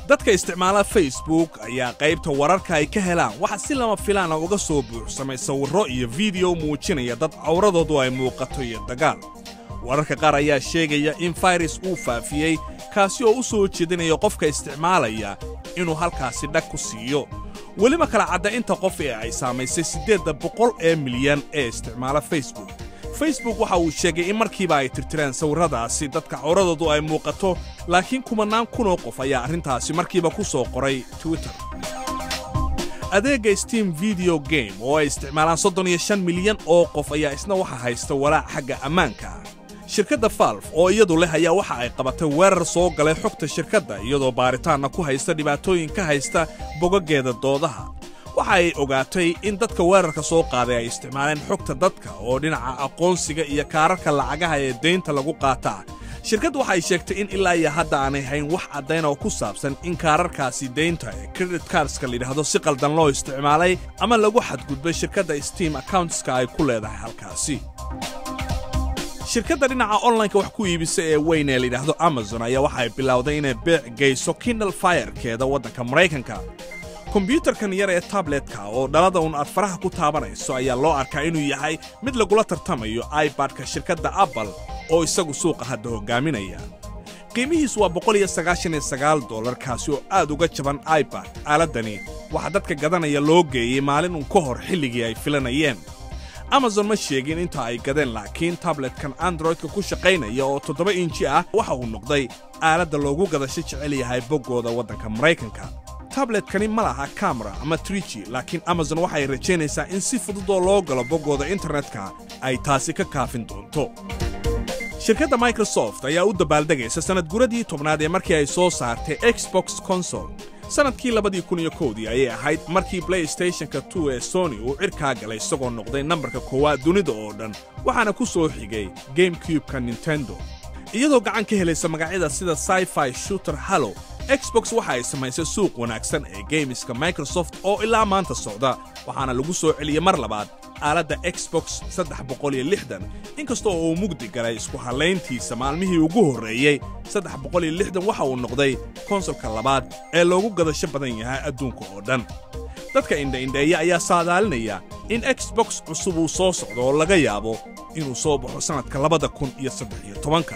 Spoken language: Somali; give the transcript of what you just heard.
dadka isticmaala Facebook ayaa qaybta wararka ay ka helaan waxa si lama filaan ah uga soo buuxsamay sawiro iyo video muujinaya dad cowradoodu ay muuqato iyo dagaal wararka qaar ayaa sheegaya in virus uu faafiyay kaasi oo u soo jeedinaya qofka isticmaalaya inuu halkaasi dhag ku siiyo weli ma kala cadda inta qof ee ay saamaysay 800 milyan ee isticmaala Facebook waxa uu sheegay in markiiba ay tirtireen sawiradaasi dadka cowradoodu ay muuqato laakiin kumanaan kun oo qof ayaa arrintaasi markiiba ku soo qoray Twitter adeega Steam video game oo ay isticmaalaan 35 milyan oo qof ayaa isna waxa haysta walaac xaga Amaanka shirkadda Valve oo iyadu leh ayaa waxa ay qabatay weerar soo galay xogta shirkadda iyadoo baaritaanna ku haysta dhibaatooyin ka haysta bogageeda doodaha waxa ay ogaatay in dadka weerarka soo qaaday ay isticmaaleen xogta dadka oo dhinaca aqoonsiga iyo kaararka lacagaha ee deynta lagu qaataa shirkaddu waxa ay sheegtay in ilaa iyo hadda aanay hayn wax caddayn oo ku saabsan in kaararkaasi deynta ee credit cardska la yidhaahdo si qaldan loo isticmaalay ama lagu xadgudbay shirkadda Steam accountska ay ku leedahay halkaasi shirkadda dhinaca online-ka wax ku iibisa ee weyn ee la yidhaahdo Amazon ayaa waxa ay bilowday inay beec geyso Kindle Fire-keeda waddanka Maraykanka kombiyuutarkan yar ee tabletka oo dhalada aad faraha ku taabanayso ayaa loo arkaa inuu yahay mid lagula tartamayo iPad-ka shirkadda Apple oo isagu suuqa hadda hogaaminaya qiimihiisu waa $199 kaasi oo aad uga jaban iPad aaladani waxa dadka gadanaya loo geeyay maalin ka hor xilligii ay filanayeen Amazon ma sheegin inta ay gadeen laakiin tabletkan Android-ka ku shaqaynaya oo 7 inji ah waxa uu noqday aaladda loogu gadasho jecel yahay boggooda waddanka Maraykanka tabletkani ma laha camera ama 3G laakiin Amazon waxa ay rajaynaysaa in si fudud oo loo galo boggooda internetka ay taasi ka kaafin doonto shirkadda Microsoft ayaa u dabaaldegaysa sanad guuradii 10aad ee markii ay soo saartay Xbox console sanadkii 2001 ayay ahayd markii PlayStation-ka 2 ee Sony uu cirkaa galay isagoo noqday nambarka koowaad dunida oo dhan waxaana ku soo xigay GameCube-ka Nintendo iyadoo gacan ka helaysa magacyada sida sci-fi shooter Halo Xbox waxa ay samaysay suuq wanaagsan ee gameska Microsoft oo ilaa maanta socda waxaana lagu soo celiyay mar labaad aaladda Xbox 360 inkastoo uu mugdi galay isku halayntiisa maalmihii ugu horeeyay 360 waxa uu noqday konsolka labaad ee loogu gadasho badan yahay adduunka oo dhan dadka indha-indheeya ayaa saadaalinaya in Xbox cusub uu soo socdo oo laga yaabo inuu soo baxo sanadka 2013